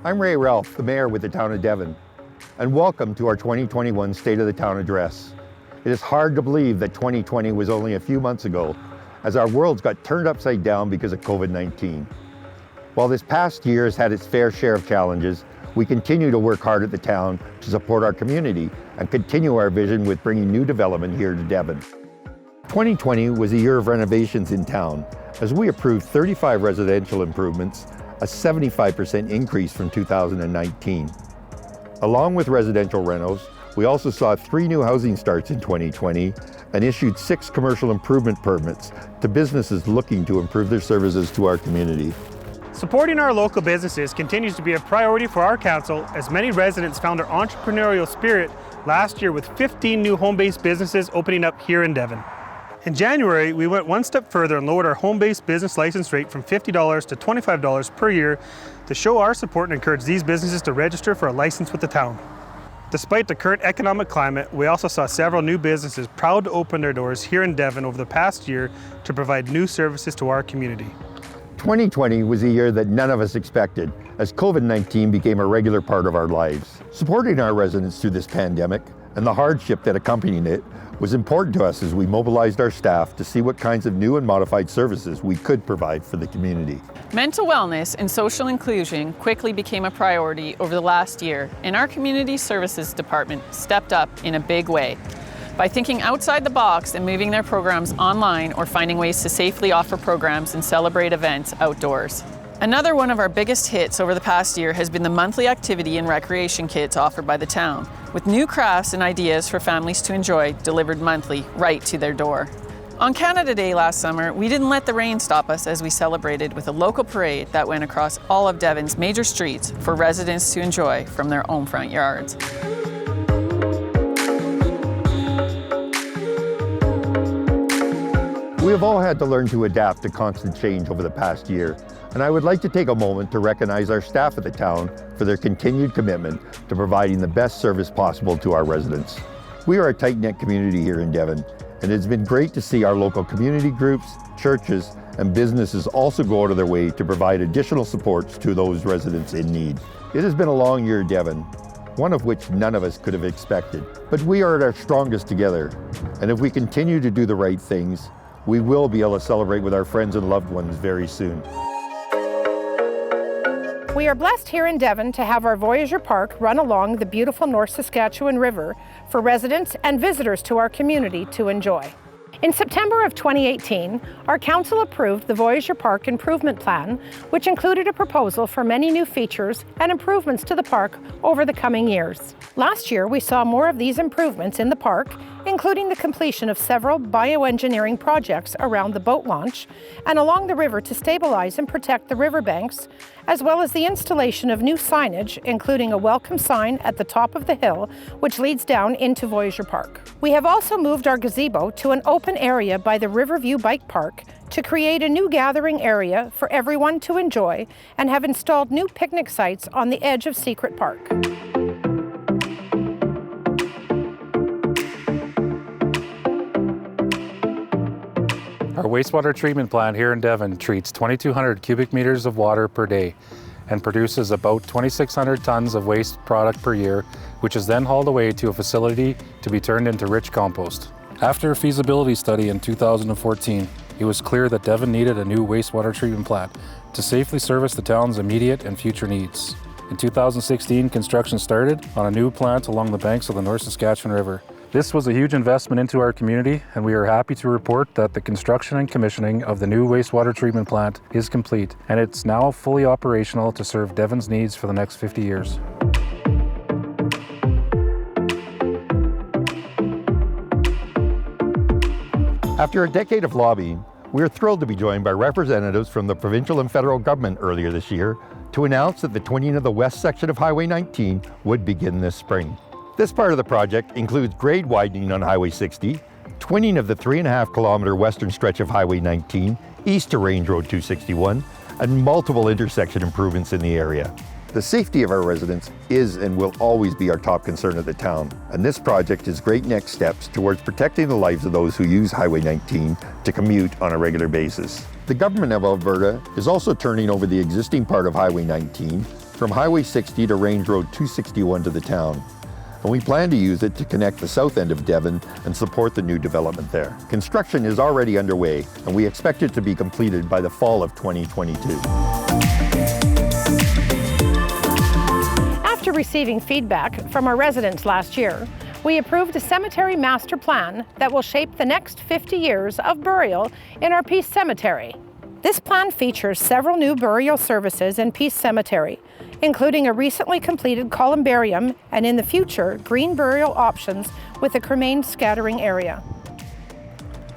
I'm Ray Ralph, the Mayor with the Town of Devon, and welcome to our 2021 State of the Town Address. It is hard to believe that 2020 was only a few months ago, as our worlds got turned upside down because of COVID-19. While this past year has had its fair share of challenges, we continue to work hard at the town to support our community and continue our vision with bringing new development here to Devon. 2020 was a year of renovations in town, as we approved 35 residential improvements, a 75% increase from 2019. Along with residential renos, we also saw 3 new housing starts in 2020 and issued 6 commercial improvement permits to businesses looking to improve their services to our community. Supporting our local businesses continues to be a priority for our council, as many residents found their entrepreneurial spirit last year with 15 new home-based businesses opening up here in Devon. In January, we went one step further and lowered our home-based business license rate from $50 to $25 per year to show our support and encourage these businesses to register for a license with the town. Despite the current economic climate, we also saw several new businesses proud to open their doors here in Devon over the past year to provide new services to our community. 2020 was a year that none of us expected, as COVID-19 became a regular part of our lives. Supporting our residents through this pandemic and the hardship that accompanied it was important to us as we mobilized our staff to see what kinds of new and modified services we could provide for the community. Mental wellness and social inclusion quickly became a priority over the last year, and our Community Services Department stepped up in a big way by thinking outside the box and moving their programs online or finding ways to safely offer programs and celebrate events outdoors. Another one of our biggest hits over the past year has been the monthly activity and recreation kits offered by the town, with new crafts and ideas for families to enjoy delivered monthly right to their door. On Canada Day last summer, we didn't let the rain stop us as we celebrated with a local parade that went across all of Devon's major streets for residents to enjoy from their own front yards. We have all had to learn to adapt to constant change over the past year, and I would like to take a moment to recognize our staff at the town for their continued commitment to providing the best service possible to our residents. We are a tight-knit community here in Devon, and it's been great to see our local community groups, churches, and businesses also go out of their way to provide additional supports to those residents in need. It has been a long year in Devon, one of which none of us could have expected. But we are at our strongest together, and if we continue to do the right things, we will be able to celebrate with our friends and loved ones very soon. We are blessed here in Devon to have our Voyageur Park run along the beautiful North Saskatchewan River for residents and visitors to our community to enjoy. In September of 2018, our council approved the Voyageur Park Improvement Plan, which included a proposal for many new features and improvements to the park over the coming years. Last year, we saw more of these improvements in the park, including the completion of several bioengineering projects around the boat launch and along the river to stabilize and protect the riverbanks, as well as the installation of new signage, including a welcome sign at the top of the hill, which leads down into Voyageur Park. We have also moved our gazebo to an open area by the Riverview Bike Park to create a new gathering area for everyone to enjoy, and have installed new picnic sites on the edge of Secret Park. Our wastewater treatment plant here in Devon treats 2,200 cubic meters of water per day and produces about 2,600 tons of waste product per year, which is then hauled away to a facility to be turned into rich compost. After a feasibility study in 2014, it was clear that Devon needed a new wastewater treatment plant to safely service the town's immediate and future needs. In 2016, construction started on a new plant along the banks of the North Saskatchewan River. This was a huge investment into our community, and we are happy to report that the construction and commissioning of the new wastewater treatment plant is complete, and it's now fully operational to serve Devon's needs for the next 50 years. After a decade of lobbying, we are thrilled to be joined by representatives from the provincial and federal government earlier this year to announce that the twinning of the west section of Highway 19 would begin this spring. This part of the project includes grade widening on Highway 60, twinning of the 3.5-kilometer western stretch of Highway 19 east to Range Road 261, and multiple intersection improvements in the area. The safety of our residents is and will always be our top concern at the town, and this project is great next steps towards protecting the lives of those who use Highway 19 to commute on a regular basis. The government of Alberta is also turning over the existing part of Highway 19 from Highway 60 to Range Road 261 to the town. And we plan to use it to connect the south end of Devon and support the new development there. Construction is already underway, and we expect it to be completed by the fall of 2022. After receiving feedback from our residents last year, we approved a cemetery master plan that will shape the next 50 years of burial in our Peace Cemetery. This plan features several new burial services in Peace Cemetery, including a recently completed columbarium and in the future, green burial options with a cremain scattering area.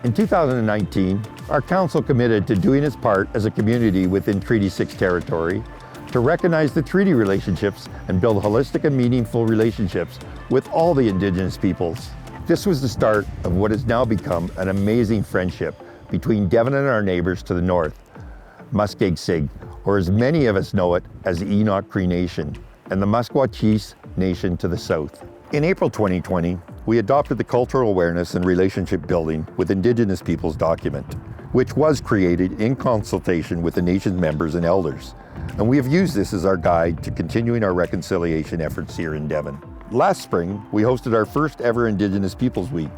In 2019, our council committed to doing its part as a community within Treaty 6 territory to recognize the treaty relationships and build holistic and meaningful relationships with all the Indigenous peoples. This was the start of what has now become an amazing friendship between Devon and our neighbors to the north, Maskêkosihk, or as many of us know it as the Enoch Cree Nation, and the Maskêkosihk Nation to the south. In April 2020, we adopted the Cultural Awareness and Relationship Building with Indigenous Peoples document, which was created in consultation with the nation's members and elders. And we have used this as our guide to continuing our reconciliation efforts here in Devon. Last spring, we hosted our first ever Indigenous Peoples Week,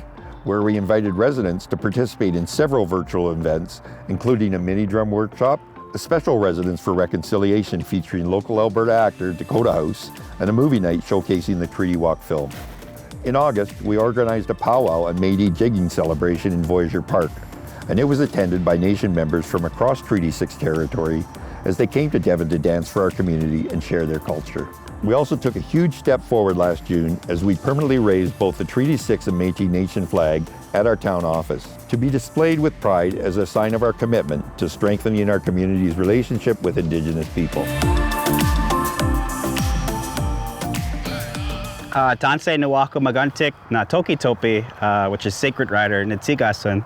where we invited residents to participate in several virtual events, including a mini drum workshop, a special Residents for Reconciliation featuring local Alberta actor Dakota House, and a movie night showcasing the Treaty Walk film. In August, we organized a powwow and Métis jigging celebration in Voyageur Park, and it was attended by nation members from across Treaty 6 territory as they came to Devon to dance for our community and share their culture. We also took a huge step forward last June as we permanently raised both the Treaty 6 and Métis Nation flag at our town office to be displayed with pride as a sign of our commitment to strengthening our community's relationship with Indigenous people. Tansay Nawako Maguntik na Toki Topi, which is Sacred Rider, Ntsigasun,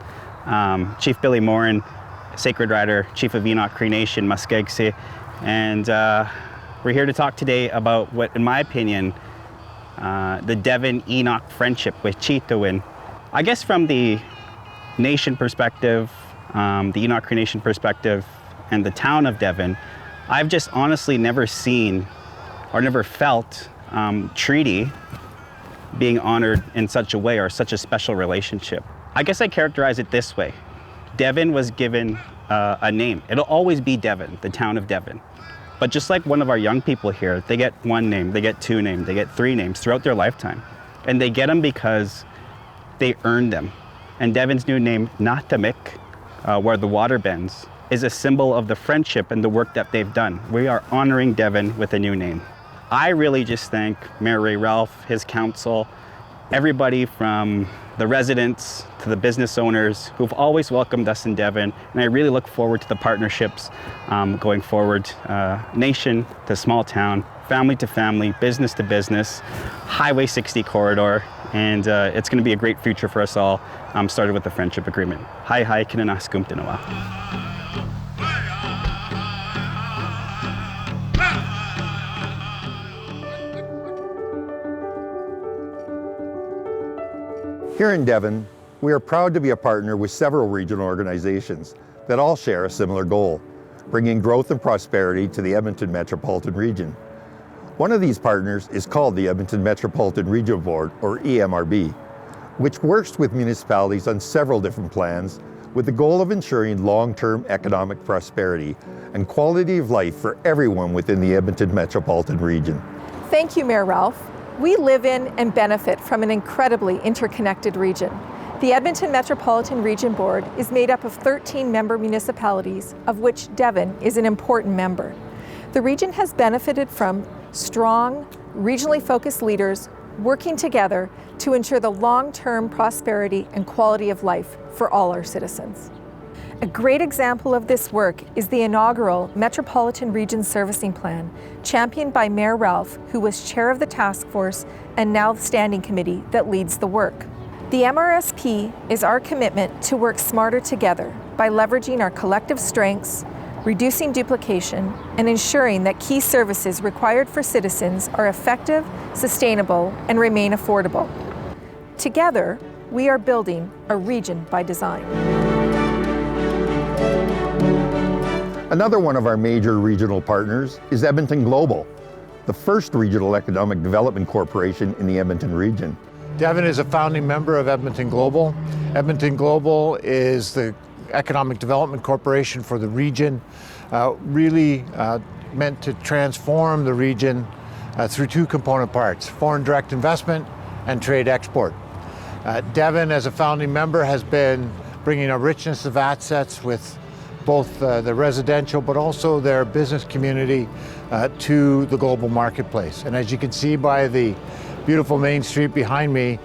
Chief Billy Morin, Sacred Rider, Chief of Enoch Cree Nation, Maskêkosihk, and we're here to talk today about what, in my opinion, the Devon-Enoch friendship with Chitawin. I guess from the nation perspective, the Enoch Cree Nation perspective, and the town of Devon, I've just honestly never seen or never felt treaty being honored in such a way or such a special relationship. I guess I characterize it this way. Devon was given a name. It'll always be Devon, the town of Devon. But just like one of our young people here, they get one name, they get two names, they get three names throughout their lifetime. And they get them because they earned them. And Devon's new name, Natamik, where the water bends, is a symbol of the friendship and the work that they've done. We are honoring Devon with a new name. I really just thank Mayor Ray Ralph, his council, everybody from the residents to the business owners who've always welcomed us in Devon, and I really look forward to the partnerships going forward, nation to small town, family to family, business to business, Highway 60 corridor, and it's going to be a great future for us all, started with the friendship agreement. Hi, kinanaskumtinawa. Here in Devon, we are proud to be a partner with several regional organizations that all share a similar goal, bringing growth and prosperity to the Edmonton Metropolitan Region. One of these partners is called the Edmonton Metropolitan Region Board, or EMRB, which works with municipalities on several different plans with the goal of ensuring long-term economic prosperity and quality of life for everyone within the Edmonton Metropolitan Region. Thank you, Mayor Ralph. We live in and benefit from an incredibly interconnected region. The Edmonton Metropolitan Region Board is made up of 13 member municipalities, of which Devon is an important member. The region has benefited from strong, regionally focused leaders working together to ensure the long-term prosperity and quality of life for all our citizens. A great example of this work is the inaugural Metropolitan Region Servicing Plan, championed by Mayor Ralph, who was chair of the task force and now the standing committee that leads the work. The MRSP is our commitment to work smarter together by leveraging our collective strengths, reducing duplication, and ensuring that key services required for citizens are effective, sustainable, and remain affordable. Together, we are building a region by design. Another one of our major regional partners is Edmonton Global, the first regional economic development corporation in the Edmonton region. Devon is a founding member of Edmonton Global. Edmonton Global is the economic development corporation for the region, really meant to transform the region through two component parts, foreign direct investment and trade export. Devon, as a founding member, has been bringing a richness of assets with both the residential but also their business community to the global marketplace. And as you can see by the beautiful main street behind me,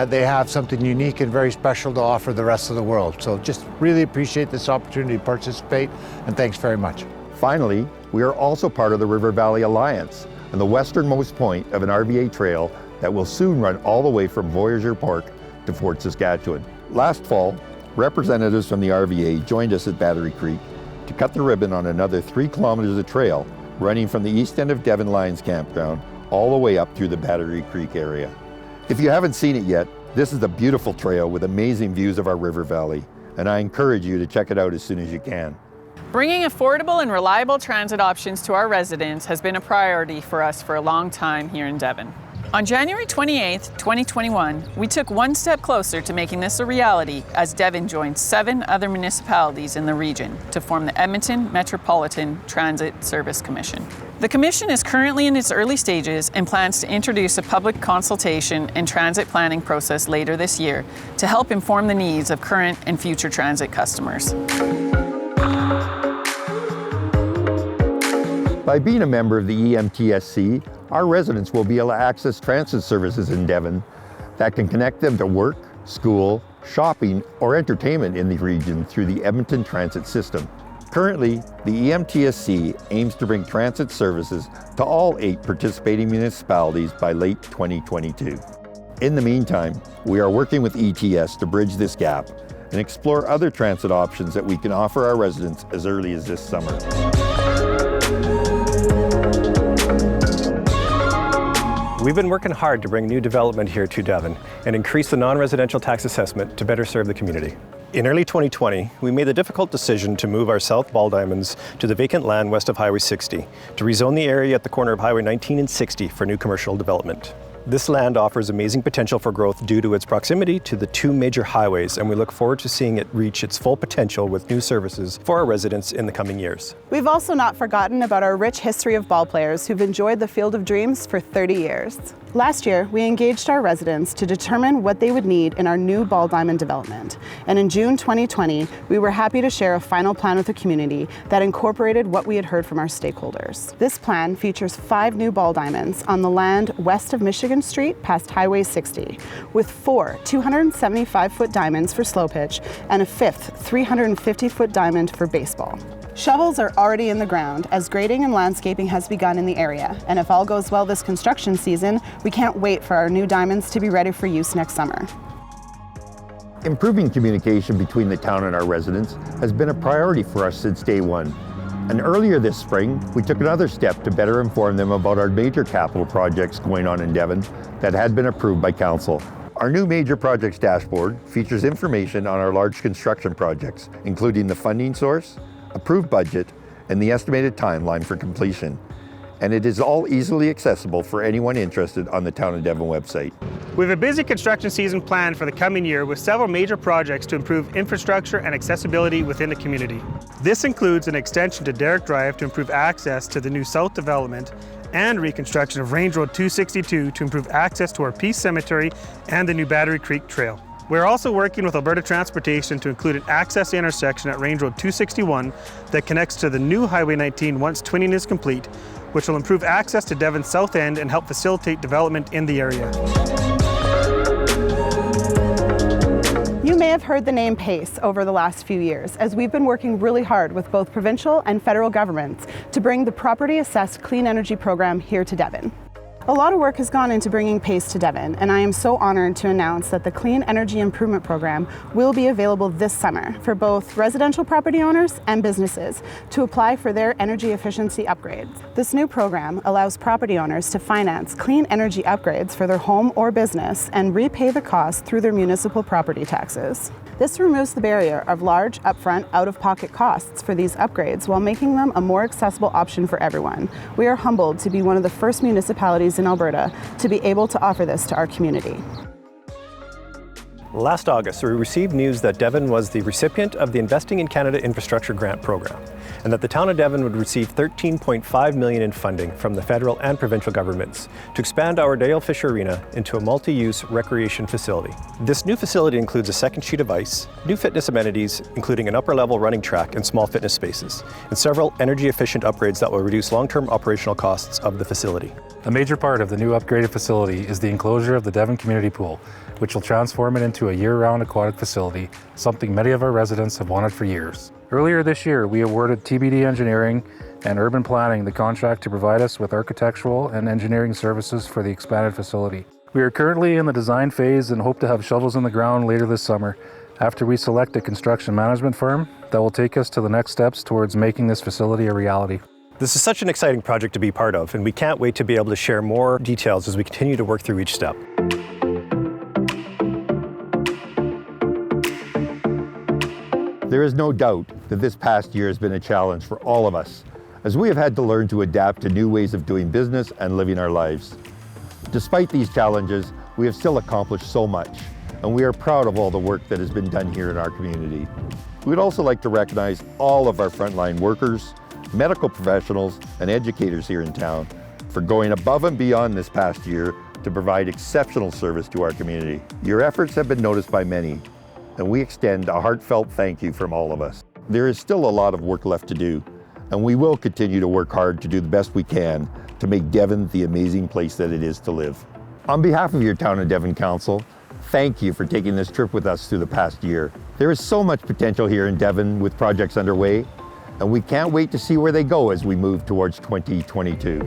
they have something unique and very special to offer the rest of the world. So just really appreciate this opportunity to participate, and thanks very much. Finally, we are also part of the River Valley Alliance and the westernmost point of an RVA trail that will soon run all the way from Voyageur Park to Fort Saskatchewan. Last fall, representatives from the RVA joined us at Battery Creek to cut the ribbon on another 3 kilometers of trail running from the east end of Devon Lions Campground all the way up through the Battery Creek area. If you haven't seen it yet, this is a beautiful trail with amazing views of our river valley, and I encourage you to check it out as soon as you can. Bringing affordable and reliable transit options to our residents has been a priority for us for a long time here in Devon. On January 28, 2021, we took one step closer to making this a reality as Devon joined 7 other municipalities in the region to form the Edmonton Metropolitan Transit Service Commission. The commission is currently in its early stages and plans to introduce a public consultation and transit planning process later this year to help inform the needs of current and future transit customers. By being a member of the EMTSC, our residents will be able to access transit services in Devon that can connect them to work, school, shopping, or entertainment in the region through the Edmonton Transit System. Currently, the EMTSC aims to bring transit services to all 8 participating municipalities by late 2022. In the meantime, we are working with ETS to bridge this gap and explore other transit options that we can offer our residents as early as this summer. We've been working hard to bring new development here to Devon and increase the non-residential tax assessment to better serve the community. In early 2020, we made the difficult decision to move our south ball diamonds to the vacant land west of Highway 60 to rezone the area at the corner of Highway 19 and 60 for new commercial development. This land offers amazing potential for growth due to its proximity to the 2 major highways, and we look forward to seeing it reach its full potential with new services for our residents in the coming years. We've also not forgotten about our rich history of ball players who've enjoyed the Field of Dreams for 30 years. Last year, we engaged our residents to determine what they would need in our new ball diamond development. And in June 2020, we were happy to share a final plan with the community that incorporated what we had heard from our stakeholders. This plan features 5 new ball diamonds on the land west of Michigan Street past Highway 60, with 4 275-foot diamonds for slow pitch and a 5th 350-foot diamond for baseball. Shovels are already in the ground as grading and landscaping has begun in the area, and if all goes well this construction season, we can't wait for our new diamonds to be ready for use next summer. Improving communication between the town and our residents has been a priority for us since day one. And earlier this spring, we took another step to better inform them about our major capital projects going on in Devon that had been approved by Council. Our new major projects dashboard features information on our large construction projects, including the funding source, approved budget, and the estimated timeline for completion. And it is all easily accessible for anyone interested on the Town of Devon website. We have a busy construction season planned for the coming year with several major projects to improve infrastructure and accessibility within the community. This includes an extension to Derrick Drive to improve access to the new South development and reconstruction of Range Road 262 to improve access to our Peace Cemetery and the new Battery Creek Trail. We're also working with Alberta Transportation to include an access intersection at Range Road 261 that connects to the new Highway 19 once twinning is complete, which will improve access to Devon's south end and help facilitate development in the area. You may have heard the name PACE over the last few years, as we've been working really hard with both provincial and federal governments to bring the Property Assessed Clean Energy Program here to Devon. A lot of work has gone into bringing PACE to Devon, and I am so honored to announce that the Clean Energy Improvement Program will be available this summer for both residential property owners and businesses to apply for their energy efficiency upgrades. This new program allows property owners to finance clean energy upgrades for their home or business and repay the cost through their municipal property taxes. This removes the barrier of large, upfront, out-of-pocket costs for these upgrades while making them a more accessible option for everyone. We are humbled to be one of the first municipalities in Alberta to be able to offer this to our community. Last August, we received news that Devon was the recipient of the Investing in Canada Infrastructure Grant Program, and that the town of Devon would receive $13.5 million in funding from the federal and provincial governments to expand our Dale Fisher Arena into a multi-use recreation facility. This new facility includes a second sheet of ice, new fitness amenities, including an upper-level running track and small fitness spaces, and several energy-efficient upgrades that will reduce long-term operational costs of the facility. A major part of the new upgraded facility is the enclosure of the Devon Community Pool, which will transform it into a year-round aquatic facility, something many of our residents have wanted for years. Earlier this year, we awarded TBD Engineering and Urban Planning the contract to provide us with architectural and engineering services for the expanded facility. We are currently in the design phase and hope to have shovels in the ground later this summer, after we select a construction management firm that will take us to the next steps towards making this facility a reality. This is such an exciting project to be part of, and we can't wait to be able to share more details as we continue to work through each step. There is no doubt that this past year has been a challenge for all of us, as we have had to learn to adapt to new ways of doing business and living our lives. Despite these challenges, we have still accomplished so much, and we are proud of all the work that has been done here in our community. We would also like to recognize all of our frontline workers, medical professionals, and educators here in town for going above and beyond this past year to provide exceptional service to our community. Your efforts have been noticed by many, and we extend a heartfelt thank you from all of us. There is still a lot of work left to do, and we will continue to work hard to do the best we can to make Devon the amazing place that it is to live. On behalf of your Town of Devon Council, thank you for taking this trip with us through the past year. There is so much potential here in Devon with projects underway, and we can't wait to see where they go as we move towards 2022.